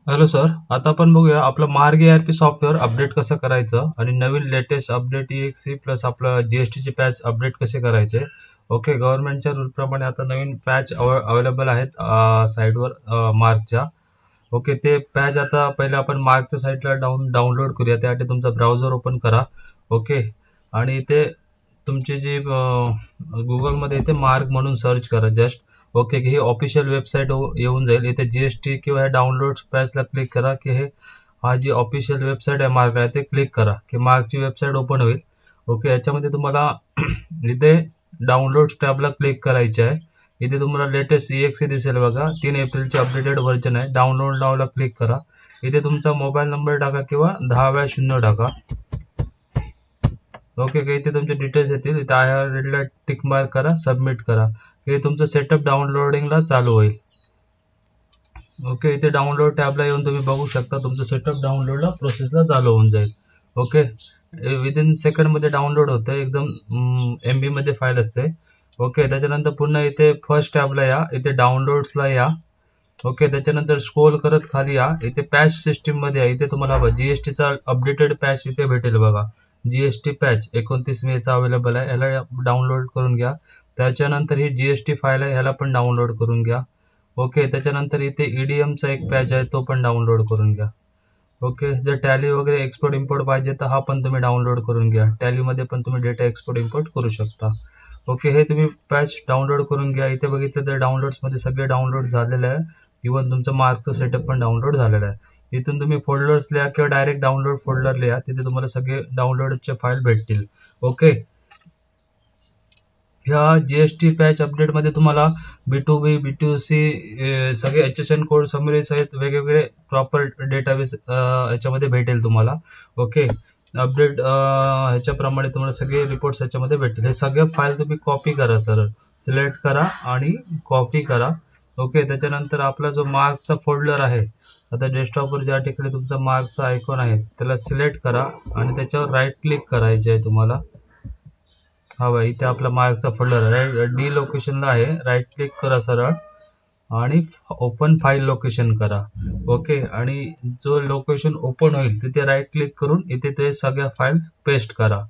Hello sir, आता आपण बघूया आपलं मार्ग ERP सॉफ्टवेअर अपडेट कसं करायचं आणि नवीन लेटेस्ट अपडेट EXE प्लस आपलं GST चे पॅच अपडेट कसे करायचे. ओके, गव्हर्नमेंटच्या रूल प्रमाणे आता नवीन पॅच अवेलेबल आहेत साईटवर मार्कच्या. ओके, ते पॅच आता पहिले आपण मार्कच्या साईटला डाउनलोड करूया. त्यासाठी तुमचा ब्राउझर ओपन करा. ओके, आणि इथे तुमची जी गुगलमध्ये इथे मार्क म्हणून सर्च करा जस्ट. ओके, की ही ऑफिशियल वेबसाईट येऊन जाईल. इथे GST किंवा हे डाउनलोड पॅचला क्लिक करा की हे हा जी ऑफिशियल वेबसाईट आहे मार्क आहे ते क्लिक करा की मार्कची वेबसाईट ओपन होईल. ओके, याच्यामध्ये तुम्हाला इथे डाउनलोड टॅबला क्लिक करायचे आहे. इथे तुम्हाला लेटेस्ट EXE दिसेल बघा, 3 एप्रिलचे अपडेटेड व्हर्जन आहे. डाउनलोड नावला क्लिक करा. इथे तुमचा मोबाईल नंबर टाका किंवा 10 वेळा 0 टाका. ओके, की इथे तुमचे डिटेल्स येतील. इथे आय आर रेडला टिक मार्क करा, सबमिट करा. हे तुमचं सेटअप डाउनलोडिंगला चालू होईल. ओके, इथे डाउनलोड टॅबला येऊन तुम्ही बघू शकता तुमचं सेटअप डाउनलोडला प्रोसेसला चालू होऊन जाईल. ओके, विदिन सेकंडमध्ये डाउनलोड होतं. एकदम MB मध्ये फाईल असते. ओके, त्याच्यानंतर पुन्हा इथे फर्स्ट टॅबला या, इथे डाउनलोड्सला या. ओके, त्याच्यानंतर स्क्रोल करत खाली या. इथे पॅच सिस्टीम मध्ये आहे. इथे तुम्हाला GSTचा अपडेटेड पॅच इथे भेटेल बघा. GST पॅच 29 मेचा अवेलेबल आहे. याला डाउनलोड करून घ्या. त्याच्यानंतर ही GST फाईल आहे, ह्याला पण डाउनलोड करून घ्या. ओके, त्याच्यानंतर इथे EDMचा एक पॅच आहे, तो पण डाउनलोड करून घ्या. ओके, जर टॅली वगैरे एक्सपोर्ट इम्पोर्ट पाहिजे तर हा पण तुम्ही डाउनलोड करून घ्या. टॅलीमध्ये पण तुम्ही डेटा एक्सपोर्ट इम्पोर्ट करू शकता. ओके, हे तुम्ही पॅच डाउनलोड करून घ्या. इथे बघितलं तर डाउनलोड्समध्ये सगळे डाउनलोड झालेलं आहे. इव्हन तुमचं मार्कचं सेटअप पण डाउनलोड झालेलं आहे. इथून तुम्ही फोल्डर्स लिहा किंवा डायरेक्ट डाउनलोड फोल्डर लिहा. तिथे तुम्हाला सगळे डाउनलोडचे फाईल भेटतील. ओके, ह्या GST पॅच अपडेटमध्ये तुम्हाला B2B, B2C सगळे HSN कोड समरी सहित वेगवेगळे प्रॉपर डेटाबेस ह्याच्यामध्ये भेटेल तुम्हाला. ओके, अपडेट ह्याच्याप्रमाणे तुम्हाला सगळे रिपोर्ट्स ह्याच्यामध्ये भेटतील. हे सगळे फाईल तुम्ही कॉपी करा, सरळ सिलेक्ट करा आणि कॉपी करा. ओके, त्याच्यानंतर आपला जो मार्कचा फोल्डर आहे, आता डेस्कटॉपवर ज्या ठिकाणी तुमचा मार्कचा आयकॉन आहे त्याला सिलेक्ट करा आणि त्याच्यावर राईट क्लिक करायचे आहे तुम्हाला. हा बघा, इथे आपला मार्कचा फोल्डर आहे, डी लोकेशनला आहे. राईट क्लिक करा सरळ आणि ओपन फाईल लोकेशन करा. ओके, आणि जो लोकेशन ओपन होईल तिथे राईट क्लिक करून इथे ते सगळ्या फाईल्स पेस्ट करा.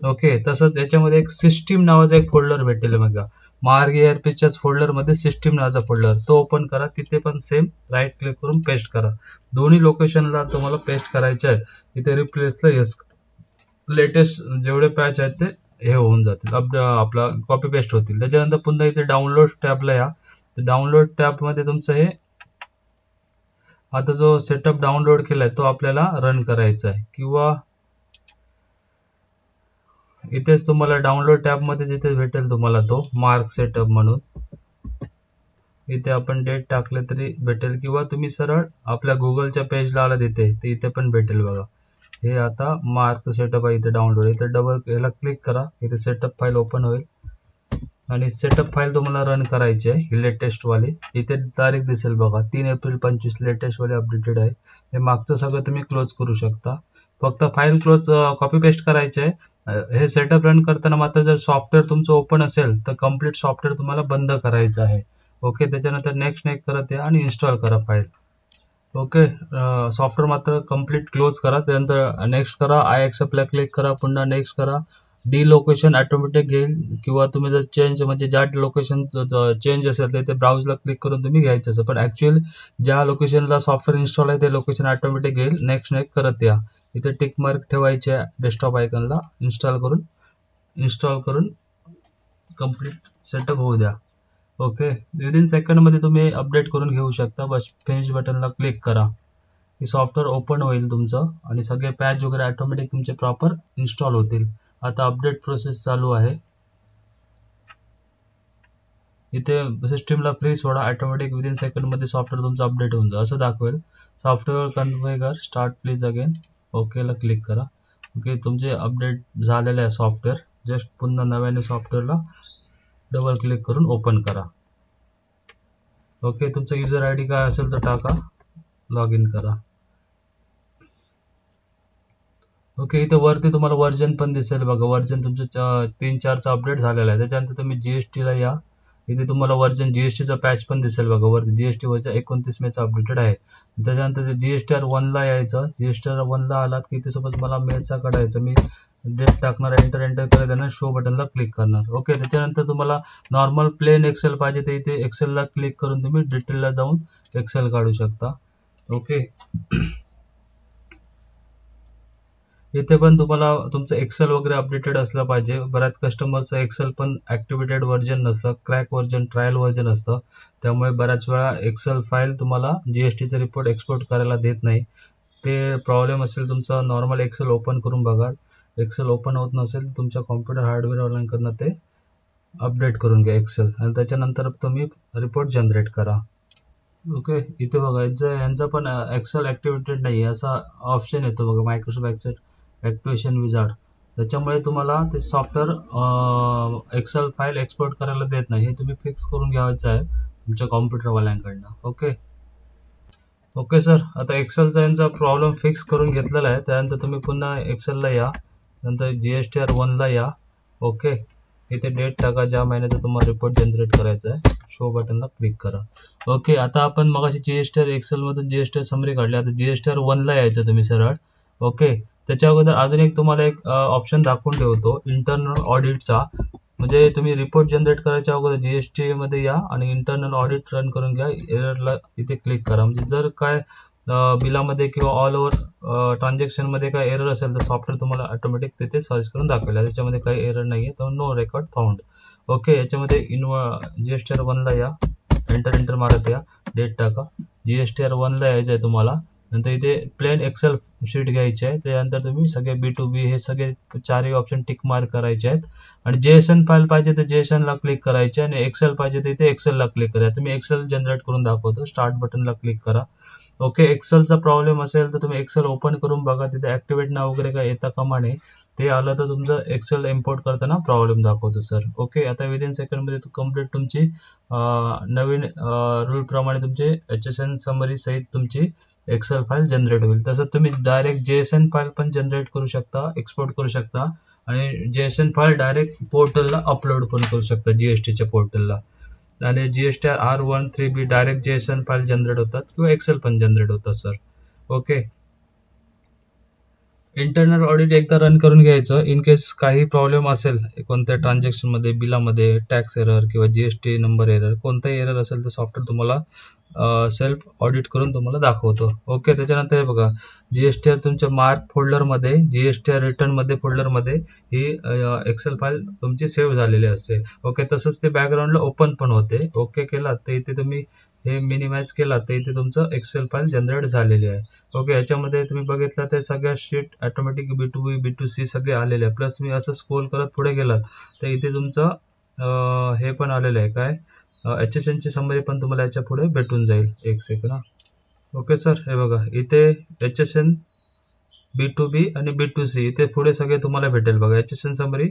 ओके, तसंच याच्यामध्ये एक सिस्टीम नावाचा एक फोल्डर भेटेल बघा. मार्ग ERPच्याच फोल्डरमध्ये सिस्टीम नावाचा फोल्डर, तो ओपन करा. तिथे पण सेम राईट क्लिक करून पेस्ट करा. दोन्ही लोकेशनला तुम्हाला पेस्ट करायचे आहेत. इथे रिप्लेसला येस, लेटेस्ट जेवढे पॅच आहेत ते हे होऊन जातील, आपला कॉपी पेस्ट होतील. त्याच्यानंतर पुन्हा इथे डाउनलोड टॅबला या. डाउनलोड टॅबमध्ये तुमचं हे आता जो सेटअप डाउनलोड केलाय तो आपल्याला रन करायचा आहे. किंवा इथेच तुम्हाला डाउनलोड टॅबमध्ये जिथे भेटेल तुम्हाला तो मार्क सेटअप म्हणून, इथे आपण डेट टाकले तरी भेटेल किंवा तुम्ही सरळ आपल्या गुगलच्या पेजला आला तिथे ते इथे पण भेटेल बघा. हे आता मार्क सेटअप आहे, इथे डाउनलोड. इथे डबल याला क्लिक करा, इथे सेटअप फाईल ओपन होईल आणि सेटअप फाईल तुम्हाला रन करायची आहे, ही लेटेस्ट वाली. इथे तारीख दिसेल बघा, 3 एप्रिल 25 लेटेस्ट वाली अपडेटेड आहे. हे मागचं सगळं तुम्ही क्लोज करू शकता. फक्त फाईल क्लोज कॉपी पेस्ट करायचे आहे. हे सेटअप रन करताना मात्र जर सॉफ्टवेअर तुमचं ओपन असेल तर कम्प्लीट सॉफ्टवेअर तुम्हाला बंद करायचं आहे. ओके, त्याच्यानंतर नेक्स्ट करत या आणि इन्स्टॉल करा फाईल. ओके, सॉफ्टवेअर मात्र कम्प्लीट क्लोज करा. त्यानंतर नेक्स्ट करा, आय एक्सेप्टला क्लिक करा, पुन्हा नेक्स्ट करा. डी लोकेशन ऑटोमॅटिक घेईल किंवा तुम्ही जर चेंज म्हणजे ज्या लोकेशन चेंज असेल तर ते ब्राउजला क्लिक करून तुम्ही घ्यायचं असेल, पण ऍक्च्युअली ज्या लोकेशनला सॉफ्टवेअर इन्स्टॉल आहे ते लोकेशन ऑटोमॅटिक घेईल. नेक्स्ट करत या. इथे टिक मार्क ठेवायचे डेस्कटॉप आयकॉनला. इन्स्टॉल करून कम्प्लीट सेटअप होऊ द्या. ओके, विदिन सेकंडमध्ये तुम्ही अपडेट करून घेऊ शकता. बस फिनिश बटनला क्लिक करा की सॉफ्टवेअर ओपन होईल तुमचं आणि सगळे पॅच वगैरे ऑटोमॅटिक तुमचे प्रॉपर इन्स्टॉल होतील. आता अपडेट प्रोसेस चालू आहे. इथे सिस्टीमला फ्री सोडा, ऑटोमॅटिक विदिन सेकंडमध्ये सॉफ्टवेअर तुमचं अपडेट होऊन जाईल असं दाखवेल. Software configure start please again, ओकेला क्लिक करा. ओके, तुमचे अपडेट झालेले आहे सॉफ्टवेअर. जस्ट पुन्हा नव्याने सॉफ्टवेअरला डबल क्लिक करून ओपन करा. ओके, तुमचा युजर ID काय असेल तर टाका, लॉग इन करा. ओके, इथे वरती तुम्हाला वर्जन पण दिसेल बघा. वर्जन तुमचं 3-4चा अपडेट झालेला आहे. त्याच्यानंतर तुम्ही GSTला या. इथे तुम्हाला वर्जन जीएसटीचा पॅच पण दिसेल बघा, वरती जीएसटी वर्जन 29 मेचा अपडेटेड आहे. त्याच्यानंतर जीएसटीआर 1ला यायचं. जीएसटीआर 1ला आलात की इथे सोबत मला मेलचा काढायचं, मी डेट टाकणार, एंटर करायचं, शो बटनला क्लिक करणार. ओके, त्याच्यानंतर तुम्हाला नॉर्मल प्लेन एक्सेल पाहिजे तर इथे एक्सेलला क्लिक करून तुम्ही डिटेलला जाऊन एक्सेल काढू शकता. ओके, इथे पण तुम्हाला तुमचं एक्सेल वगैरे अपडेटेड असलं पाहिजे. बऱ्याच कस्टमरचं एक्सेल पण ॲक्टिवेटेड व्हर्जन नसतं, क्रॅक व्हर्जन, ट्रायल व्हर्जन असतं. त्यामुळे बऱ्याच वेळा एक्सेल फाईल तुम्हाला जीएसटीचा रिपोर्ट एक्सपोर्ट करायला देत नाही. ते प्रॉब्लेम असेल तुमचा, नॉर्मल एक्सेल ओपन करून बघा. एक्सेल ओपन होत नसेल तर तुमच्या कॉम्प्युटर हार्डवेअरवाल्यांकडनं ते अपडेट करून घ्या एक्सेल, आणि त्याच्यानंतर तुम्ही रिपोर्ट जनरेट करा. ओके, इथे बघा यांचा पण एक्सेल ॲक्टिवेटेड नाही असा ऑप्शन येतो बघा, मायक्रोसॉफ्ट एक्सेल ॲक्टिवेशन विझार्ड. त्याच्यामुळे तुम्हाला ते सॉफ्टवेअर एक्सेल फाईल एक्सपोर्ट करायला देत नाही. हे तुम्ही फिक्स करून घ्यायचं आहे तुमच्या कॉम्प्युटरवाल्यांकडनं. ओके ओके सर, आता एक्सेलचा यांचा प्रॉब्लेम फिक्स करून घेतलेला आहे. त्यानंतर तुम्ही पुन्हा एक्सेलला या, नंतर जीएसटीआर 1ला या. ओके, इथे डेट टाका ज्या महिन्याचा तुम्हाला रिपोर्ट जनरेट करायचा आहे, शो बटनला क्लिक करा. ओके, आता आपण मगाशी जीएसटीआर एक्सेलमधून जीएसटीआर समरी काढली, आता जीएसटीआर 1ला यायचं तुम्ही सरळ. ओके, त्याच्या अगोदर अजून एक तुम्हाला एक ऑप्शन दाखवून ठेवतो, इंटरनल ऑडिटचा. म्हणजे तुम्ही रिपोर्ट जनरेट करायच्या अगोदर जीएसटी मध्ये या आणि इंटरनल ऑडिट रन करून घ्या. एररला इथे क्लिक करा. म्हणजे जर काय बिलामध्ये किंवा ऑल ओव्हर ट्रान्झॅक्शनमध्ये काय एरर असेल तर सॉफ्टवेअर तुम्हाला ऑटोमॅटिक तिथे सर्च करून दाखवेल. त्याच्यामध्ये काही एरर नाही आहे, तर नो रेकॉर्ड फाउंड. ओके, याच्यामध्ये जीएसटीआर 1ला या, एंटर मारत या, डेट टाका. जीएसटीआर 1ला यायचं आहे तुम्हाला. नंतर इथे प्लेन एक्सेल शीट घ्यायची आहे. त्यानंतर तुम्ही सगळे B2B हे सगळे चारही ऑप्शन टिक मार्क करायचे आहेत. आणि JSON फाईल पाहिजे तर JSONला क्लिक करायचे, आणि एक्सेल पाहिजे तर इथे एक्सेलला क्लिक करा. तुम्ही एक्सेल जनरेट करून दाखवतो, स्टार्ट बटनला क्लिक करा. ओके, एक्सेलचा प्रॉब्लेम असेल तर तुम्ही एक्सेल ओपन करून बघा, तिथे ॲक्टिवेट नाव वगैरे काय येता कामा नये. ते आलं तर तुमचं एक्सेल इम्पोर्ट करताना प्रॉब्लेम दाखवतो सर. ओके, आता विदिन सेकंडमध्ये कंप्लीट तुमची नवीन रूलप्रमाणे तुमचे HSN समरी सहित तुमची एक्सेल फाईल जनरेट होईल. तसंच तुम्ही डायरेक्ट JSON फाईल पण जनरेट करू शकता, एक्सपोर्ट करू शकता, आणि JSON फाईल डायरेक्ट पोर्टलला अपलोड पण करू शकता, जीएसटीच्या पोर्टलला. आणि GSTR R1, 3B direct JSON file generate होतात किंवा एक्सेल पण जनरेट होतात सर. ओके, इंटरनल ऑडिट एकदा रन करून घ्यायचं. इन केस काही प्रॉब्लेम असेल कोणत्या ट्रान्झॅक्शनमध्ये, बिलामध्ये, टॅक्स एरर किंवा जीएसटी नंबर एरर, कोणताही एरर असेल तर सॉफ्टवेअर तुम्हाला सेल्फ ऑडिट करून तुम्हाला दाखवतो. ओके, त्याच्यानंतर हे बघा, जीएसटीआर तुमच्या मार्क फोल्डरमध्ये, जीएसटीआर रिटर्नमध्ये फोल्डरमध्ये ही एक्सेल फाईल तुमची सेव्ह झालेली असते. ओके, तसंच ते बॅकग्राऊंडला ओपन पण होते. ओके केलात तर इथे तुम्ही हे मिनिमाइज केलात तर इथे तुमचं एक्सेल फाईल जनरेट झालेली आहे. ओके, याच्यामध्ये तुम्ही बघितलं तर सगळ्या शीट ऑटोमॅटिक B2B, B2C सगळे आलेले आहे. प्लस मी असं स्क्रोल करत पुढे गेलात तर इथे तुमचं हे पण आलेलं आहे, काय HSN ची समरी पण तुम्हाला याच्या पुढे भेटून जाईल. एक सेकंड. ओके सर, हे बघा इथे HSN, B2B आणि B2C इथे पुढे सगळे तुम्हाला भेटेल बघा. HSN समरी,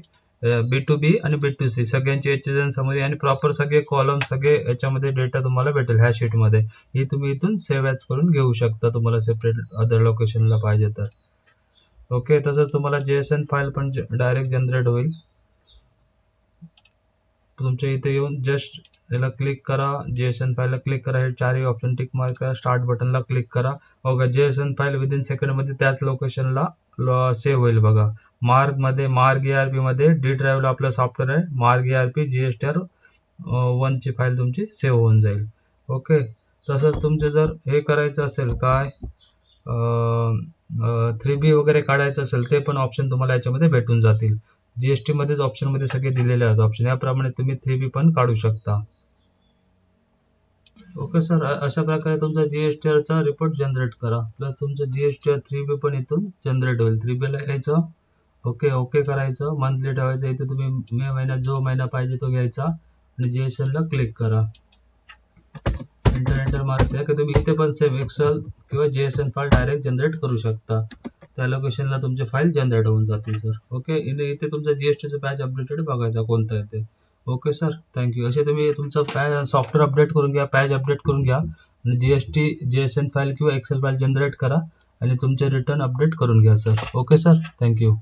B2B आणि B2C सगळ्यांची HSN समरी आणि प्रॉपर सगळे कॉलम, सगळे याच्यामध्ये डेटा तुम्हाला भेटेल ह्या शीटमध्ये. ही तुम्ही इथून सेव्ह ॲज करून घेऊ शकता, तुम्हाला सेपरेट अदर लोकेशनला पाहिजे तर. ओके, तसंच तुम्हाला JSON फाईल पण डायरेक्ट जनरेट होईल. तुमच्या इथे येऊन जस्ट याला क्लिक करा, JSON फाईलला क्लिक करा, हे चारही ऑप्शन टिक मार्क करा, स्टार्ट बटनला क्लिक करा. बघा, JSON फाईल विदिन सेकंडमध्ये त्याच लोकेशनला सेव्ह होईल बघा. मार्ग ERP मध्ये डी ड्राईव्हला आपलं सॉफ्टवेअर आहे, मार्ग ERP GSTR 1ची फाईल तुमची सेव्ह होऊन जाईल. ओके, तसंच तुमचे जर हे करायचं असेल काय 3B वगैरे काढायचं असेल ते पण ऑप्शन तुम्हाला याच्यामध्ये भेटून जातील. जीएसटी मध्येच ऑप्शनमध्ये सगळे दिलेले आहेत ऑप्शन, याप्रमाणे तुम्ही 3B पण काढू शकता. ओके सर, अशा प्रकारे तुमचा जीएसटीआरचा रिपोर्ट जनरेट करा. प्लस तुमचं जीएसटीआर 3B पण इथून जनरेट होईल. 3Bला यायचं, ओके ओके करायचं, मंथली ठेवायचं. इथे तुम्ही मे महिन्यात जो महिना पाहिजे तो घ्यायचा आणि JSONला क्लिक करा, एंटर मारते की तुम्ही इथे पण सेम एक्सेल किंवा JSON फाईल डायरेक्ट जनरेट करू शकता. त्या लोकेशनला तुमचे फाईल जनरेट होऊन जातील सर. ओके, इथे तुमचा जीएसटीचा पॅच अपडेटेड बघायचा कोणता आहे ते. Okay sir, thank you. असे तुम्ही तुमचं सॉफ्टवेअर अपडेट करून घ्या, पॅच अपडेट करून घ्या, आणि जीएसटी JSON फाईल किंवा एक्सेल फाईल जनरेट करा आणि तुमचे रिटर्न अपडेट करून घ्या सर. Okay sir, thank you.